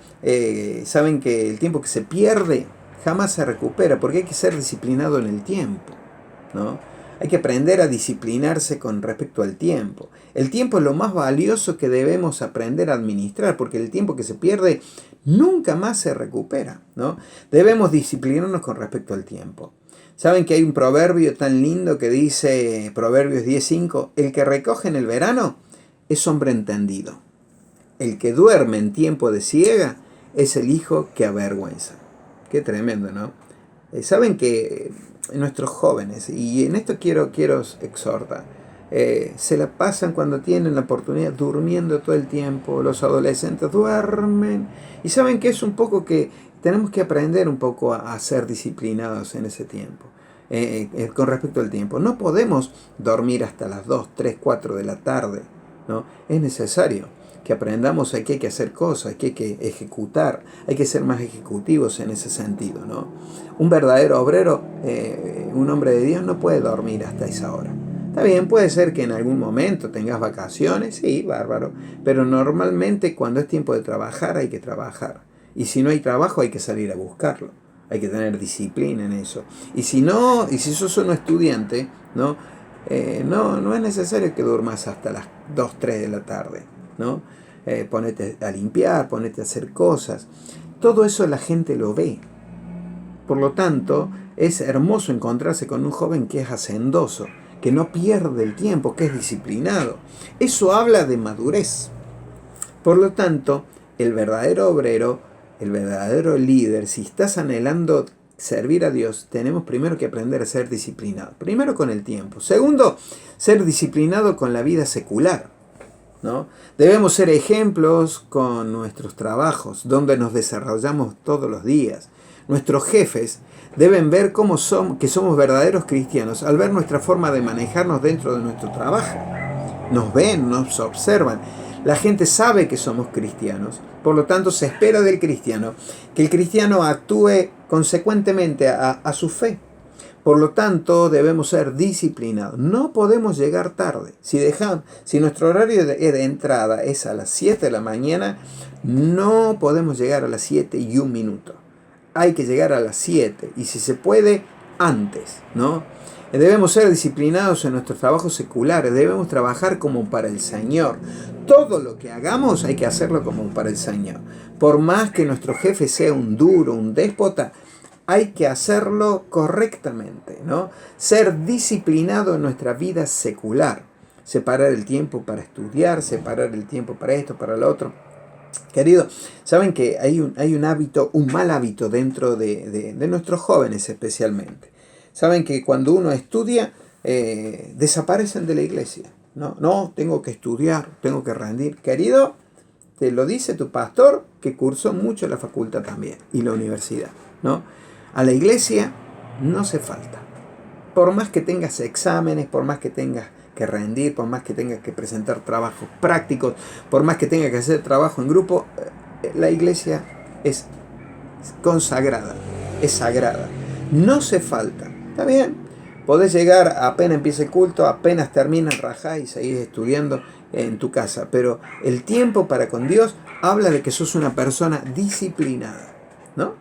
saben que el tiempo que se pierde jamás se recupera, porque hay que ser disciplinado en el tiempo, ¿no? Hay que aprender a disciplinarse con respecto al tiempo. El tiempo es lo más valioso que debemos aprender a administrar, porque el tiempo que se pierde nunca más se recupera, ¿no? Debemos disciplinarnos con respecto al tiempo. ¿Saben que hay un proverbio tan lindo que dice, Proverbios 10:5, el que recoge en el verano es hombre entendido. El que duerme en tiempo de siega es el hijo que avergüenza. Qué tremendo, ¿no? Saben que nuestros jóvenes, y en esto quiero exhortar, se la pasan cuando tienen la oportunidad durmiendo todo el tiempo. Los adolescentes duermen. Y saben que es un poco que tenemos que aprender un poco a ser disciplinados en ese tiempo. Con respecto al tiempo. No podemos dormir hasta las 2, 3, 4 de la tarde, ¿no? Es necesario. que aprendamos que hay que hacer cosas, que hay que ejecutar, hay que ser más ejecutivos en ese sentido, ¿no? Un verdadero obrero, un hombre de Dios, no puede dormir hasta esa hora. Está bien, puede ser que en algún momento tengas vacaciones, sí, bárbaro, pero normalmente cuando es tiempo de trabajar hay que trabajar. Y si no hay trabajo hay que salir a buscarlo. Hay que tener disciplina en eso. Y si no, y si sos un estudiante, ¿no? No es necesario que durmas hasta las 2, 3 de la tarde, ¿no? Ponete a limpiar, ponete a hacer cosas. Todo eso la gente lo ve. Por lo tanto, es hermoso encontrarse con un joven que es hacendoso, que no pierde el tiempo, que es disciplinado. Eso habla de madurez. Por lo tanto, el verdadero obrero, el verdadero líder, si estás anhelando servir a Dios, tenemos primero que aprender a ser disciplinado. Primero con el tiempo. Segundo, ser disciplinado con la vida secular, ¿no? Debemos ser ejemplos con nuestros trabajos, donde nos desarrollamos todos los días. Nuestros jefes deben ver que somos verdaderos cristianos al ver nuestra forma de manejarnos dentro de nuestro trabajo. Nos ven, nos observan. La gente sabe que somos cristianos, por lo tanto se espera del cristiano que el cristiano actúe consecuentemente a su fe. Por lo tanto, debemos ser disciplinados. No podemos llegar tarde. Si nuestro horario de entrada es a las 7 de la mañana, no podemos llegar a las 7:01. Hay que llegar a las 7 y si se puede, antes, ¿no? Debemos ser disciplinados en nuestros trabajos seculares, debemos trabajar como para el Señor. Todo lo que hagamos hay que hacerlo como para el Señor. Por más que nuestro jefe sea un duro, un déspota, hay que hacerlo correctamente, ¿no? Ser disciplinado en nuestra vida secular. Separar el tiempo para estudiar, separar el tiempo para esto, para lo otro. Querido, saben que hay un hábito, un mal hábito dentro de nuestros jóvenes especialmente. Saben que cuando uno estudia, desaparecen de la iglesia. No, tengo que estudiar, tengo que rendir. Querido, te lo dice tu pastor que cursó mucho la facultad también y la universidad, ¿no? A la iglesia no hace falta. Por más que tengas exámenes, por más que tengas que rendir, por más que tengas que presentar trabajos prácticos, por más que tengas que hacer trabajo en grupo, la iglesia es consagrada, es sagrada. No hace falta. Está bien, podés llegar apenas empieza el culto, apenas termina el rajá y seguir estudiando en tu casa. Pero el tiempo para con Dios habla de que sos una persona disciplinada, ¿no?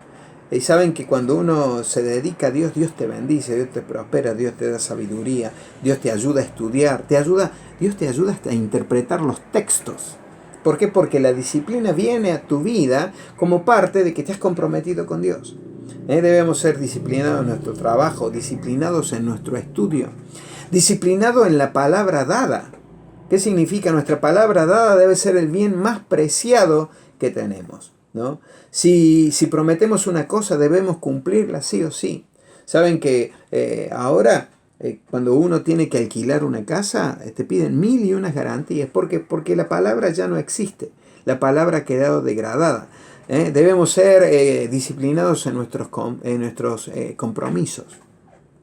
Y saben que cuando uno se dedica a Dios, Dios te bendice, Dios te prospera, Dios te da sabiduría, Dios te ayuda a estudiar, Dios te ayuda hasta a interpretar los textos. ¿Por qué? Porque la disciplina viene a tu vida como parte de que te has comprometido con Dios. Debemos ser disciplinados en nuestro trabajo, disciplinados en nuestro estudio, disciplinados en la palabra dada. ¿Qué significa? Nuestra palabra dada debe ser el bien más preciado que tenemos, ¿no? Si prometemos una cosa, debemos cumplirla sí o sí. Saben que ahora, cuando uno tiene que alquilar una casa, te piden 1001 garantías, porque la palabra ya no existe. La palabra ha quedado degradada. Debemos ser disciplinados en nuestros compromisos.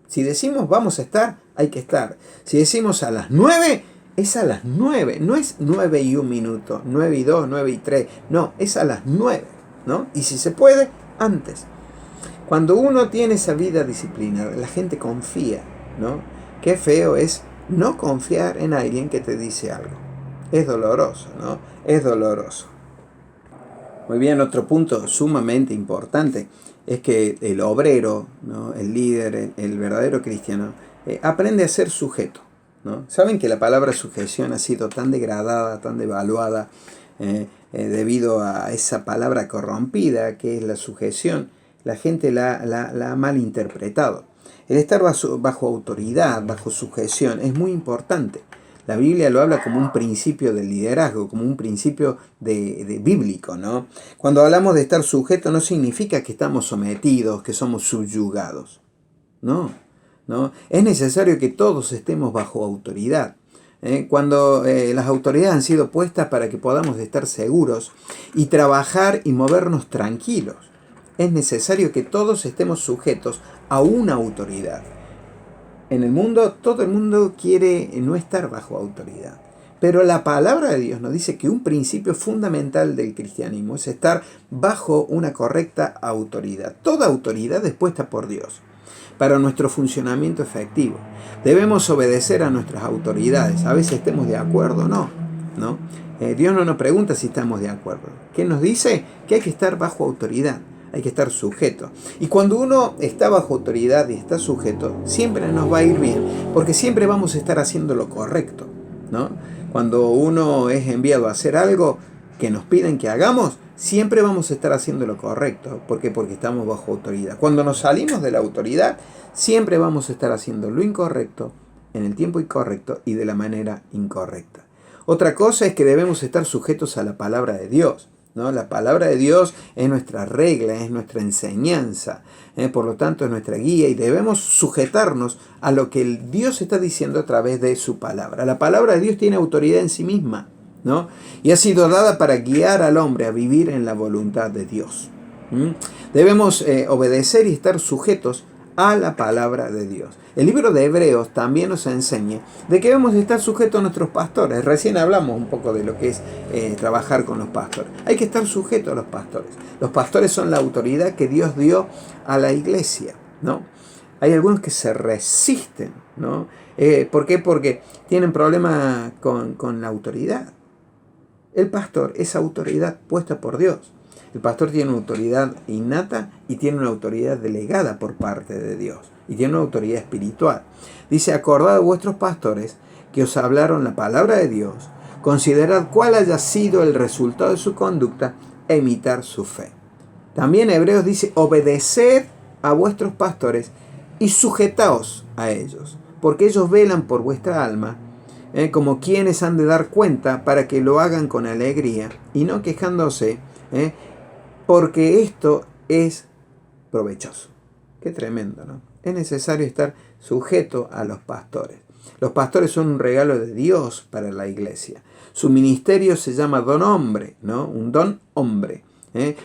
Si decimos vamos a estar, hay que estar. Si decimos a las 9, es a las 9. No es 9:01, 9:02, 9:03. No, es a las 9, ¿no? Y si se puede, antes. Cuando uno tiene esa vida disciplinada, la gente confía, ¿no? Qué feo es no confiar en alguien que te dice algo. Es doloroso, ¿no? Es doloroso. Muy bien, otro punto sumamente importante es que el obrero, ¿no? El líder, el verdadero cristiano, aprende a ser sujeto, ¿no? Saben que la palabra sujeción ha sido tan degradada, tan devaluada, debido a esa palabra corrompida que es la sujeción. La gente la ha malinterpretado. El estar bajo autoridad, bajo sujeción, es muy importante. La Biblia lo habla como un principio del liderazgo, como un principio de bíblico, ¿no? Cuando hablamos de estar sujeto no significa que estamos sometidos, que somos subyugados. No. Es necesario que todos estemos bajo autoridad. Cuando las autoridades han sido puestas para que podamos estar seguros y trabajar y movernos tranquilos. Es necesario que todos estemos sujetos a una autoridad. En el mundo, todo el mundo quiere no estar bajo autoridad. Pero la palabra de Dios nos dice que un principio fundamental del cristianismo es estar bajo una correcta autoridad. Toda autoridad es puesta por Dios para nuestro funcionamiento efectivo. Debemos obedecer a nuestras autoridades. A veces estemos de acuerdo o no, ¿no? Dios no nos pregunta si estamos de acuerdo. ¿Qué nos dice? Que hay que estar bajo autoridad. Hay que estar sujeto. Y cuando uno está bajo autoridad y está sujeto, siempre nos va a ir bien, porque siempre vamos a estar haciendo lo correcto, ¿no? Cuando uno es enviado a hacer algo que nos piden que hagamos, siempre vamos a estar haciendo lo correcto. ¿Por qué? Porque estamos bajo autoridad. Cuando nos salimos de la autoridad, siempre vamos a estar haciendo lo incorrecto, en el tiempo incorrecto y de la manera incorrecta. Otra cosa es que debemos estar sujetos a la palabra de Dios, ¿no? La palabra de Dios es nuestra regla, es nuestra enseñanza, por lo tanto es nuestra guía y debemos sujetarnos a lo que el Dios está diciendo a través de su palabra. La palabra de Dios tiene autoridad en sí misma, ¿no? Y ha sido dada para guiar al hombre a vivir en la voluntad de Dios. Debemos obedecer y estar sujetos a la palabra de Dios. El libro de Hebreos también nos enseña de que debemos estar sujetos a nuestros pastores. Recién hablamos un poco de lo que es trabajar con los pastores. Hay que estar sujetos a los pastores. Los pastores son la autoridad que Dios dio a la iglesia, ¿no? Hay algunos que se resisten, ¿no? ¿Por qué? Porque tienen problemas con la autoridad. El pastor es autoridad puesta por Dios. El pastor tiene una autoridad innata y tiene una autoridad delegada por parte de Dios. Y tiene una autoridad espiritual. Dice, acordad de vuestros pastores que os hablaron la palabra de Dios. Considerad cuál haya sido el resultado de su conducta e imitar su fe. También Hebreos dice, obedeced a vuestros pastores y sujetaos a ellos. Porque ellos velan por vuestra alma, como quienes han de dar cuenta para que lo hagan con alegría y no quejándose, porque esto es provechoso. Qué tremendo, ¿no? Es necesario estar sujeto a los pastores. Los pastores son un regalo de Dios para la iglesia. Su ministerio se llama don hombre, ¿no? Un don hombre.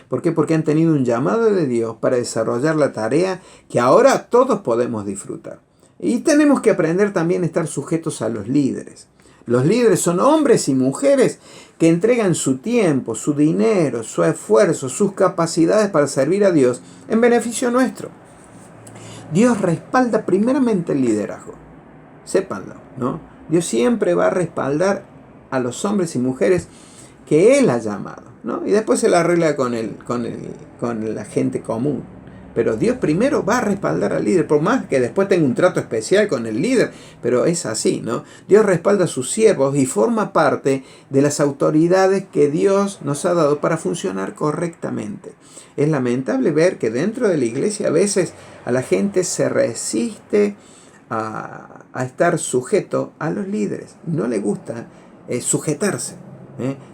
¿Por qué? Porque han tenido un llamado de Dios para desarrollar la tarea que ahora todos podemos disfrutar. Y tenemos que aprender también a estar sujetos a los líderes. Los líderes son hombres y mujeres que entregan su tiempo, su dinero, su esfuerzo, sus capacidades para servir a Dios en beneficio nuestro. Dios respalda primeramente el liderazgo. Sépanlo, ¿no? Dios siempre va a respaldar a los hombres y mujeres que Él ha llamado, ¿no? Y después se la arregla con la gente común. Pero Dios primero va a respaldar al líder, por más que después tenga un trato especial con el líder, pero es así, ¿no? Dios respalda a sus siervos y forma parte de las autoridades que Dios nos ha dado para funcionar correctamente. Es lamentable ver que dentro de la iglesia a veces a la gente se resiste a estar sujeto a los líderes. No le gusta sujetarse.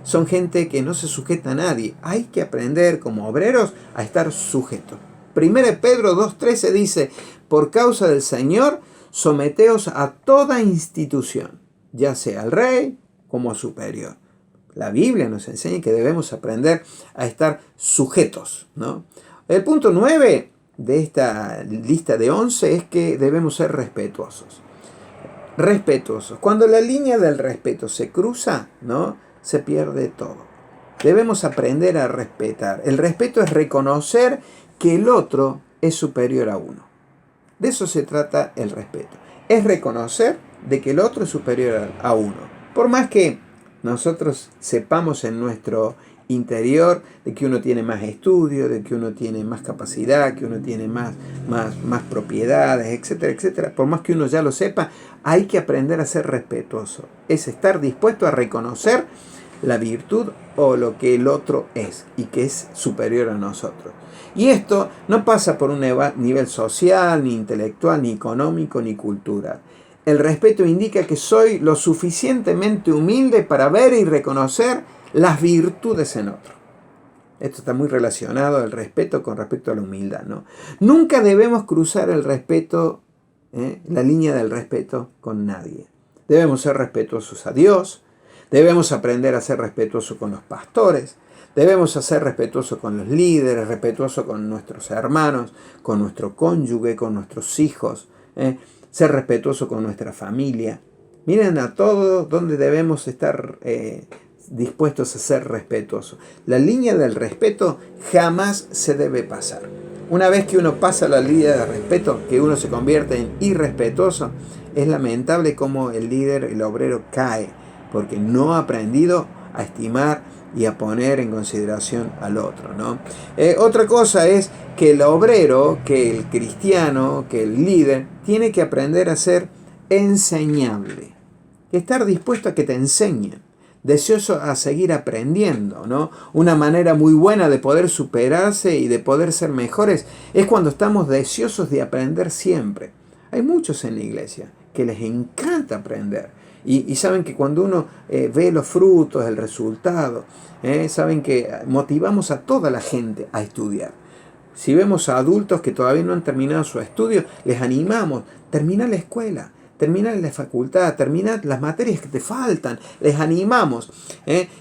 Son gente que no se sujeta a nadie. Hay que aprender como obreros a estar sujetos. 1 Pedro 2:13 dice, por causa del Señor, someteos a toda institución, ya sea al rey como a superior. La Biblia nos enseña que debemos aprender a estar sujetos, ¿no? El punto 9 de esta lista de 11 es que debemos ser respetuosos. Respetuosos. Cuando la línea del respeto se cruza, ¿no? Se pierde todo. Debemos aprender a respetar. El respeto es reconocer que el otro es superior a uno. De eso se trata el respeto. Es reconocer de que el otro es superior a uno. Por más que nosotros sepamos en nuestro interior de que uno tiene más estudio, de que uno tiene más capacidad, que uno tiene más propiedades, etcétera, etcétera. Por más que uno ya lo sepa, hay que aprender a ser respetuoso. Es estar dispuesto a reconocer la virtud o lo que el otro es y que es superior a nosotros. Y esto no pasa por un nivel social, ni intelectual, ni económico, ni cultural. El respeto indica que soy lo suficientemente humilde para ver y reconocer las virtudes en otro. Esto está muy relacionado al respeto con respecto a la humildad, ¿no? Nunca debemos cruzar el respeto, la línea del respeto con nadie. Debemos ser respetuosos a Dios. Debemos aprender a ser respetuosos con los pastores. Debemos ser respetuosos con los líderes, respetuosos con nuestros hermanos, con nuestro cónyuge, con nuestros hijos. Ser respetuosos con nuestra familia. Miren a todo donde debemos estar dispuestos a ser respetuosos. La línea del respeto jamás se debe pasar. Una vez que uno pasa la línea de respeto, que uno se convierte en irrespetuoso, es lamentable cómo el líder, el obrero, cae, porque no ha aprendido a estimar y a poner en consideración al otro, ¿no? Otra cosa es que el obrero, que el cristiano, que el líder, tiene que aprender a ser enseñable. Estar dispuesto a que te enseñen, deseoso a seguir aprendiendo, ¿no? Una manera muy buena de poder superarse y de poder ser mejores es cuando estamos deseosos de aprender siempre. Hay muchos en la iglesia que les encanta aprender. Y saben que cuando uno ve los frutos, el resultado, saben que motivamos a toda la gente a estudiar. Si vemos a adultos que todavía no han terminado su estudio, les animamos, termina la escuela, termina la facultad, termina las materias que te faltan, les animamos.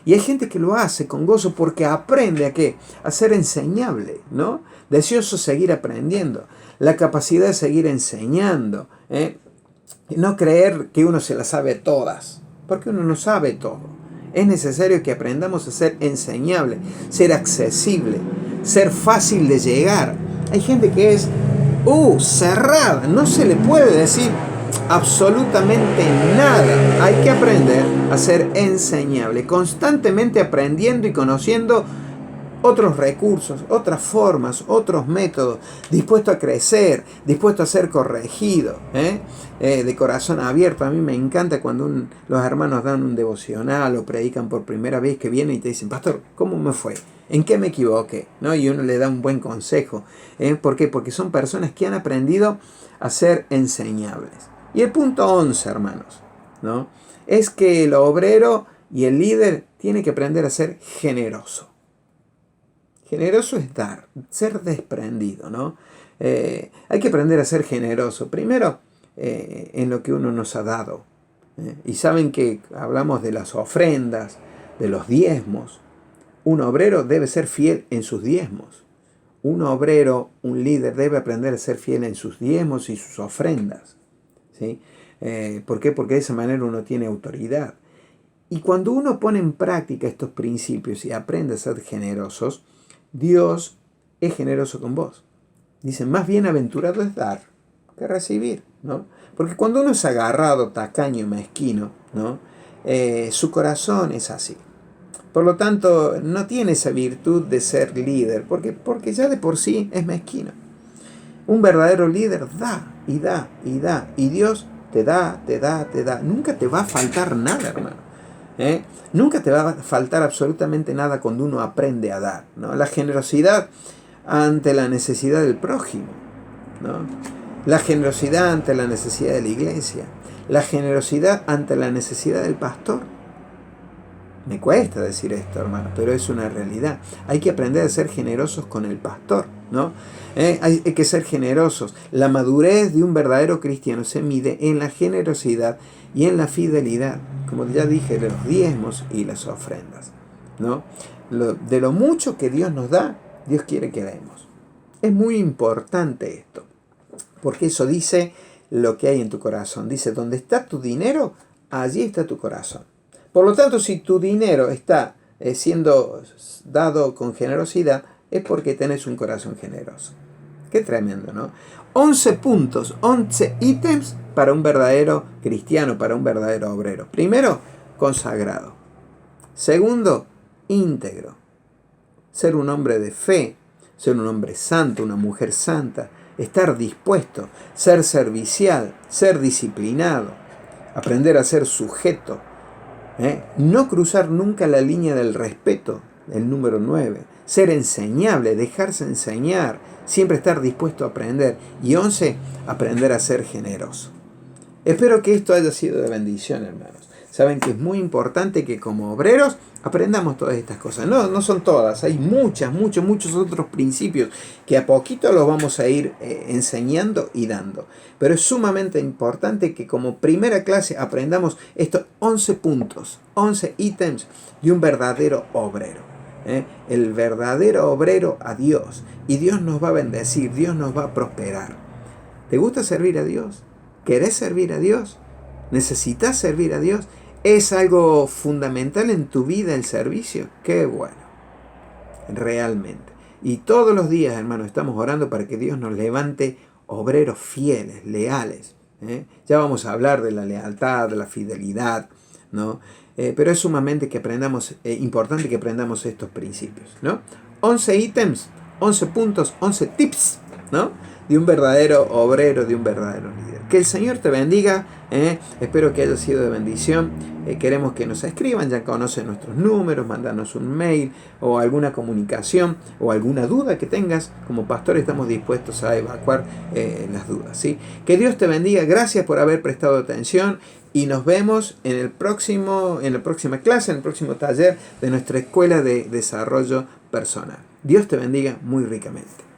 Y hay gente que lo hace con gozo porque aprende a qué, a ser enseñable, ¿no? Deseoso seguir aprendiendo, la capacidad de seguir enseñando, no creer que uno se las sabe todas, porque uno no sabe todo. Es necesario que aprendamos a ser enseñable, ser accesible, ser fácil de llegar. Hay gente que es cerrada, no se le puede decir absolutamente nada. Hay que aprender a ser enseñable, constantemente aprendiendo y conociendo otros recursos, otras formas, otros métodos, dispuesto a crecer, dispuesto a ser corregido, de corazón abierto. A mí me encanta cuando los hermanos dan un devocional o predican por primera vez, que vienen y te dicen: pastor, ¿cómo me fue? ¿En qué me equivoqué? ¿No? Y uno le da un buen consejo. ¿Por qué? Porque son personas que han aprendido a ser enseñables. Y el punto 11, hermanos, ¿no?, es que el obrero y el líder tiene que aprender a ser generoso. Generoso es dar, ser desprendido, ¿no? Hay que aprender a ser generoso. Primero, en lo que uno nos ha dado. Y saben que hablamos de las ofrendas, de los diezmos. Un obrero debe ser fiel en sus diezmos. Un obrero, un líder, debe aprender a ser fiel en sus diezmos y sus ofrendas, ¿sí? ¿Por qué? Porque de esa manera uno tiene autoridad. Y cuando uno pone en práctica estos principios y aprende a ser generosos, Dios es generoso con vos. Dicen: más bienaventurado es dar que recibir, ¿no? Porque cuando uno es agarrado, tacaño y mezquino, ¿no?, su corazón es así. Por lo tanto, no tiene esa virtud de ser líder, porque ya de por sí es mezquino. Un verdadero líder da y da y da, y Dios te da, te da, te da. Nunca te va a faltar nada, hermano. Nunca te va a faltar absolutamente nada cuando uno aprende a dar, ¿no? La generosidad ante la necesidad del prójimo, ¿no? La generosidad ante la necesidad de la iglesia. La generosidad ante la necesidad del pastor. Me cuesta decir esto, hermano, pero es una realidad. Hay que aprender a ser generosos con el pastor, ¿no? Hay que ser generosos. La madurez de un verdadero cristiano se mide en la generosidad y en la fidelidad, como ya dije, de los diezmos y las ofrendas, ¿no? De lo mucho que Dios nos da, Dios quiere que demos. Es muy importante esto, porque eso dice lo que hay en tu corazón. Dice: donde está tu dinero, allí está tu corazón. Por lo tanto, si tu dinero está siendo dado con generosidad, es porque tenés un corazón generoso. Qué tremendo, ¿no? 11 puntos, 11 ítems para un verdadero cristiano, para un verdadero obrero. Primero, consagrado. Segundo, íntegro. Ser un hombre de fe, ser un hombre santo, una mujer santa, estar dispuesto, ser servicial, ser disciplinado, aprender a ser sujeto, no cruzar nunca la línea del respeto, el número 9, ser enseñable, dejarse enseñar, siempre estar dispuesto a aprender. Y 11, aprender a ser generoso. Espero que esto haya sido de bendición, hermanos. Saben que es muy importante que como obreros aprendamos todas estas cosas. No son todas, hay muchos otros principios que a poquito los vamos a ir enseñando y dando. Pero es sumamente importante que como primera clase aprendamos estos 11 puntos, 11 ítems de un verdadero obrero. El verdadero obrero a Dios. Y Dios nos va a bendecir, Dios nos va a prosperar. ¿Te gusta servir a Dios? ¿Querés servir a Dios? ¿Necesitas servir a Dios? ¿Es algo fundamental en tu vida el servicio? Qué bueno, realmente. Y todos los días, hermanos, estamos orando para que Dios nos levante obreros fieles, leales. Ya vamos a hablar de la lealtad, de la fidelidad, ¿no? Pero es sumamente que aprendamos, importante que aprendamos estos principios, ¿no? 11 ítems, 11 puntos, 11 tips, ¿no? De un verdadero obrero, de un verdadero líder. Que el Señor te bendiga. Espero que haya sido de bendición. Queremos que nos escriban, ya conocen nuestros números, mandarnos un mail o alguna comunicación o alguna duda que tengas. Como pastor estamos dispuestos a evacuar las dudas, ¿sí? Que Dios te bendiga. Gracias por haber prestado atención y nos vemos en la próxima clase, en el próximo taller de nuestra Escuela de Desarrollo Personal. Dios te bendiga muy ricamente.